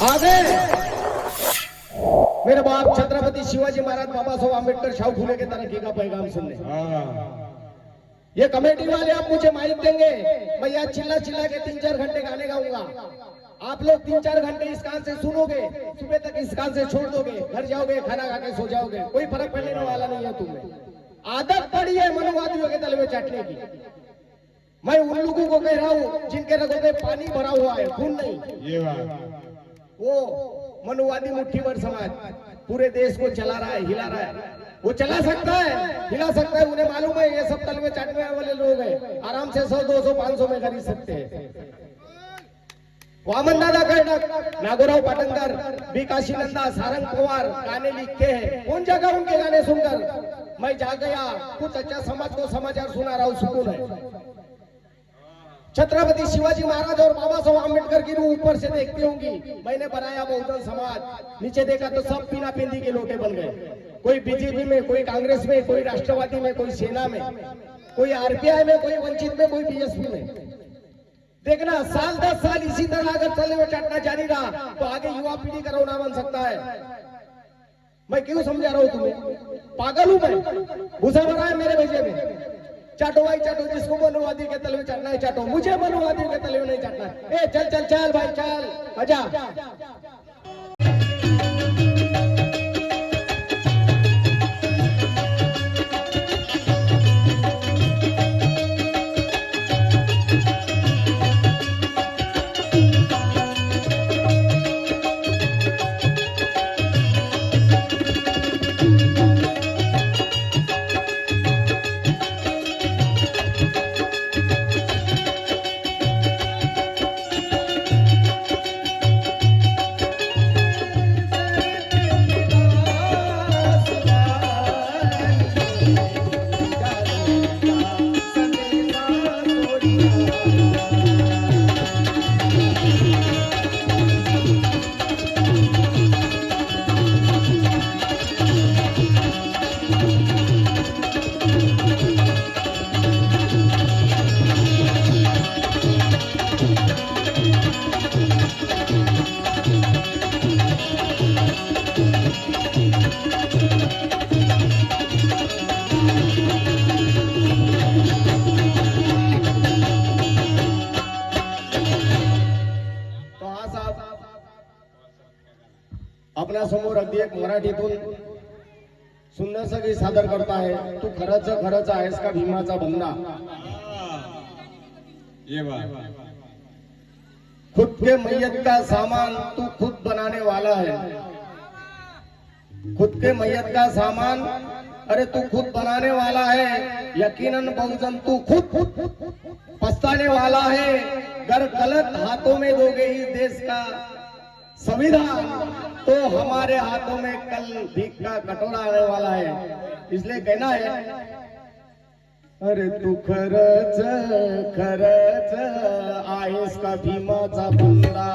आगे मेरे बाप छत्रपति शिवाजी महाराज बाबा साहब आम्बेडकर शाहू फूले के तरक्की का पैगाम सुनने। ये कमेटी वाले आप मुझे माइक देंगे, मैं यहाँ चिल्ला चिल्ला के 3-4 घंटे गाने गाऊंगा। आप लोग 3-4 घंटे इस कान से सुनोगे, सुबह तक इस कान से छोड़ दोगे, घर जाओगे, खाना खा के सो जाओगे, कोई फर्क पड़ने वाला नहीं है तुम्हें। आदत पड़ी है मनुवादियों के तले में चाटने की। मैं उन लोगों को कह रहा हूँ जिनके रगों में पानी भरा हुआ है, खून नहीं। ये बात वो मनुवादी मुट्ठी भर समाज पूरे देश को चला रहा है, हिला रहा है। वो चला सकता है, हिला सकता है, उन्हें मालूम है ये सब तलवे चाटने वाले लोग हैं, आराम से 100, 200, 500 में खरीद सकते हैं। वामन दादा कर्णक, नागोराव पाटनकर, बी काशीनंदा, सारंग पवार गाने लिखते हैं। कौन जगह उनके गाने सुनकर मैं जा गया, कुछ अच्छा समाज को समाचार सुना रहा हूँ, सुकून है। छत्रपति शिवाजी महाराज और बाबा साहब आम्बेडकर की रूह ऊपर से देखती होंगी। मैंने बनाया बहुजन समाज, नीचे देखा तो सब पीना पिंदी के लोटे बन गए। कोई बीजेपी में, कोई कांग्रेस में, कोई राष्ट्रवादी में, कोई सेना में, कोई आरपीआई में, कोई वंचित में, कोई बीएसपी में। देखना साल 10 साल इसी तरह अगर चले हुए चाटना जारी रहा तो आगे युवा पीढ़ी का रौना बन सकता है। मैं क्यों समझा रहा हूं तुम्हें? पागल हूं मैं? भूसा भरा है मेरे भेजे में। चाटो भाई चाटो, जिसको मनुवादी के तले में चाटना है चाटो, मुझे मनुवादी के तले में नहीं चाटना है। ए चल चल चल भाई चल, आजा। आपल्या समोर अगदी एक मराठीतून सुंदरसं सादर करता है। तू खरंच खरंच आहेस का भीमाचा बंदा? ये बात खुद के मैयत का सामान तू खुद बनाने वाला है। खुद के मैयत का सामान अरे तू खुद बनाने वाला है। यकीनन बहुजन तू खुद पछताने वाला है। अगर गलत हाथों में दोगे इस देश का संविधान तो हमारे हाथों में कल भीख का कटोरा आने वाला है। इसलिए कहना है अरे तू खरच खरच आहेस का भीमाचा बंदा?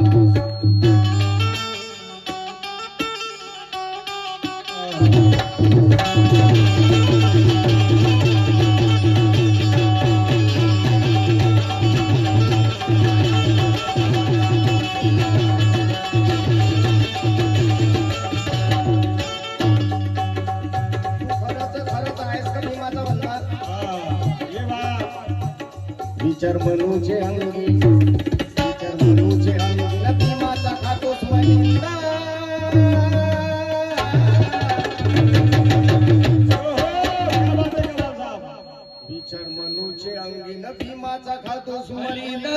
विचार मनूचे अंगी, विचार मनूचे अंगी, न भीमाचा खातोस वनिंदा। विचार मनूचे अंगी, न भीमाचा खातोस वनिंदा।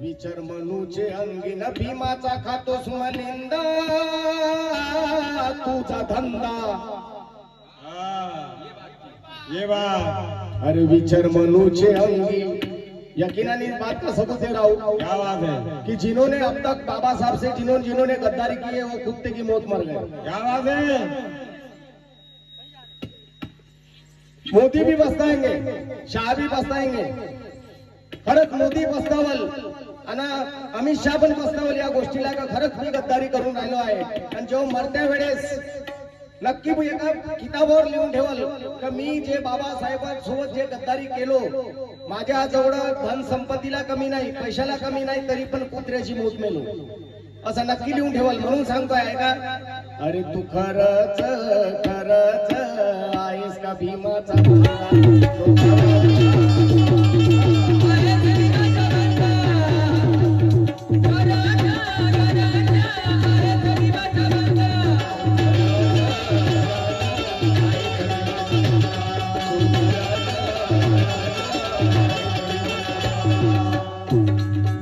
विचार मनूचे अंगी, न भीमाचा खातोस वनिंदा। तुझा धंदा ये बात अरे विचार मनूचे अंगी। यकीनन इस बात का सबूत दे रहा हूँ। क्या बात है कि जिन्होंने अब तक बाबा साहब से जिन्होंने गद्दारी की है वो कुत्ते की मौत मर गए। क्या बात है? मोदी भी पछताएंगे, शाह भी पछताएंगे। खरंच मोदी पछतावल आणि अमित शाह पण पछतावल या गोष्टीला का खरंच मी गद्दारी करून राहिलो आहे। आणि जेव्हा मरत्या वेळेस नक्की एका किताबावर लिहून ठेवल की मी जे बाबासाहेबांसोबत जे गद्दारी केलो माझ्या जवळ धन संपत्तीला कमी नाही, पैशाला कमी नाही, तरी पण कुत्र्याची मूठ मेलो असं नक्की लिहून ठेवाल म्हणून सांगतोय आहे का. अरे तू खरच खरच आहेस का भीमाचा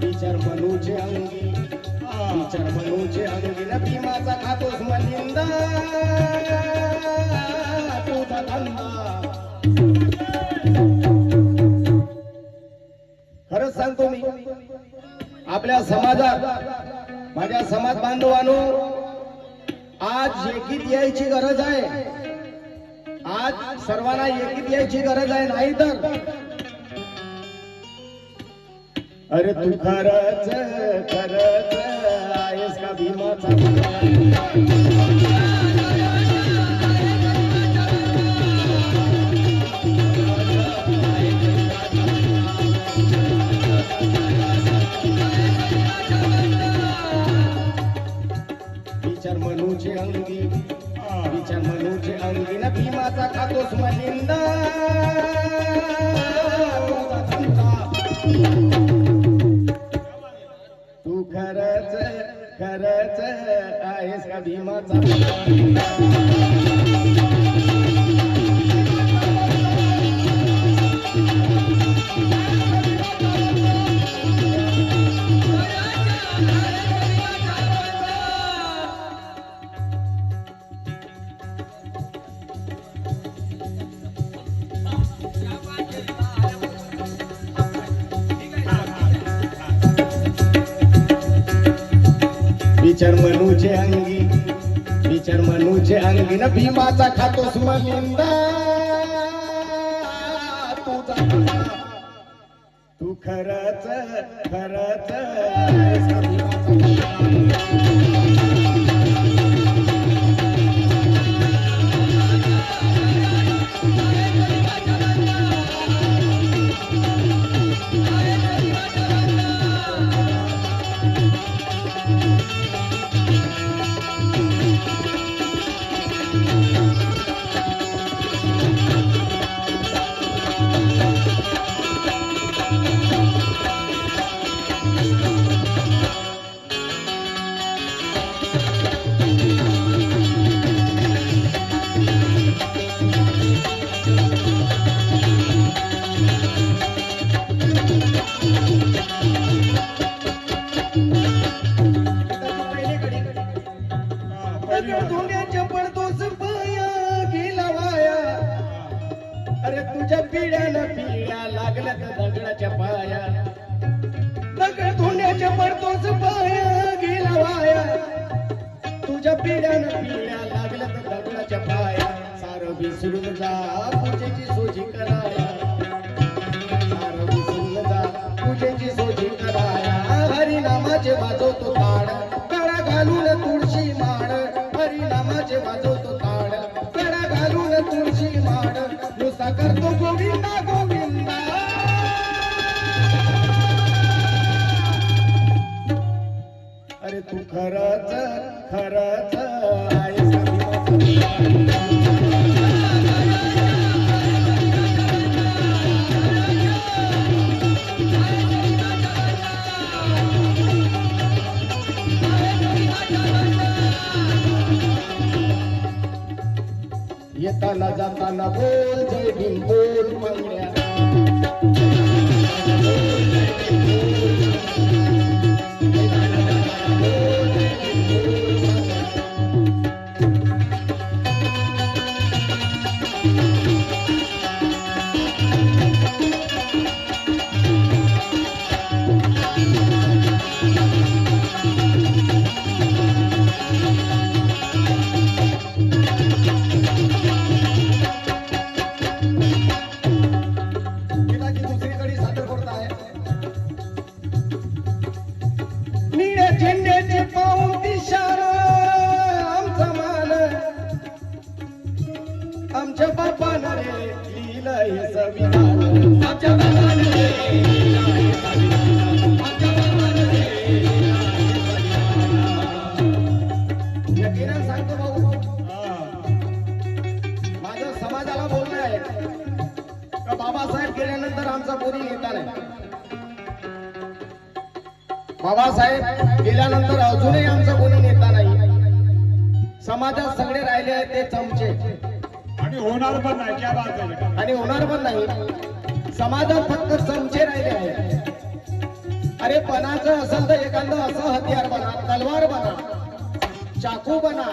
विचार मनूचे अंगी, विचार मनूचे अंगी न भीमाचा खातोस मलिंदा तुझा धंदा. खरंच सांगतो मी, आपल्या समाजात माझ्या समाज बांधवांनो आज एकीत यायची गरज आहे. आज सर्वांना एकीत यायची गरज आहे, नाही तर अरे तू खरच खरच आहेस का भीमाचा विचार मनूचे अंगी, विचार मनूचे अंगी न भीमाचा खातोस मलिंदा तू खरच खरच आहेस का भीमाचा. विचार मनूचे अंगी, विचार मनूचे अंगी न भीमाचा खातोस मलिंदा तुझा धंदा. तू खरच खरच आहेस का भीमाचा. धुण्याच्या पडतोस पाया गेला वाया. अरे तुझ्या पिढ्याला पिढ्या लागल्या तर दगडाच्या पाया. दगड धुण्याच्या पडतोस पाया गेला वाया. तुझ्या पिढ्याला पिढ्या लागल्या तर दगडाच्या पाया. सारं विसरून जा पूजेची सोजी कराया, सारं विसरून जा पूजेची सोजी कराया. हरिनामाचे वाजवतो ताड कळा घालून तुळशी माड, हरिनामाचे वाजवतो ताड कडा घालून तुळशी माड. नुसता करतो गोविंदा गोविंदा. अरे तू खरच खरच आहेस का भीमाचा. येताना जाताना बोल जय भीम बोल मंगळ्या. झेंड्याची पाहून दिशार आमचा मान, आमच्या बापानं रे लिहिलं हे संविधान. आमच्या बाबानं रे लिहिला आहे संविधान. आमच्या बाबानं रे लिहिला आहे संविधान. यकीनन सांगतो भाऊ, हा. माझं समाजाला बोलणं आहे का बाबासाहेब गेल्यानंतर आमचा कोणी नेता नाही. बाबासाहेब गेल्यानंतर अजूनही आमचा कोणी नेता नाही. समाजात सगळे राहिले आहेत ते चमचे, आणि होणार पण नाही. क्या बात आहे बेटा. आणि होणार पण नाही. समाजात फक्त चमचे राहिले आहेत. अरे पणाचं असेल तर एखादं असं हत्यार बना, तलवार बना, चाकू बना,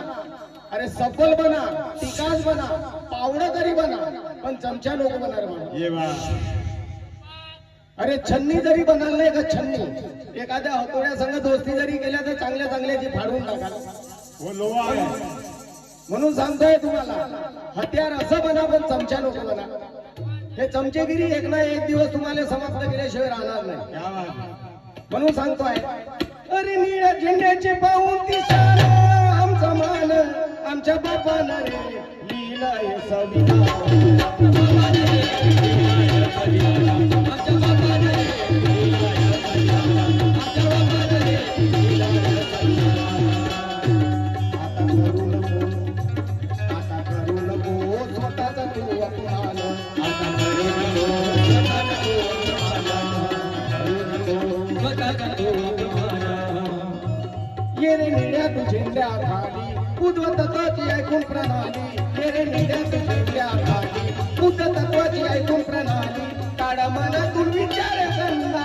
अरे सफल बना, टिकास बना, पावडं तरी बना, पण चमचा नको बनार बना. ये वा. अरे छन्नी जरी बनाल नाही का, छन्नी एखाद्या हतोड्या संग दोस्ती जरी केल्या तर चांगल्या चांगल्याची फाडून टाकाल. वो लोहा आहे. म्हणून सांगतोय तुम्हाला, हत्यार असं बना पण चमचा नको बना. हे चमचेगिरी एक ना एक दिवस तुम्हाला समाप्त केल्याशिवाय राहणार नाही. क्या बात आहे. म्हणून सांगतोय, अरे निळ्या झेंड्याचे पाहून दिशाला आमचा मान आमच्या बापानं रे लिहिलंय संविधान. आमच्या बापानं रे लिहिलंय संविधान. आमच्या बापानं रे लिहिलंय संविधान. आमच्या बापानं रे लिहिलंय संविधान. आता करू नको स्वतःचा तू अपमान. आता करू नको स्वतःचा तू अपमान. ये रे निळ्या तू झेंड्या खाली उद्व तत्वाची ऐकून प्रणाली. ये रे निळ्या तू झेंड्या खाली उद्व तत्वाची ऐकून प्रणाली. काढा मनातून विचार करणार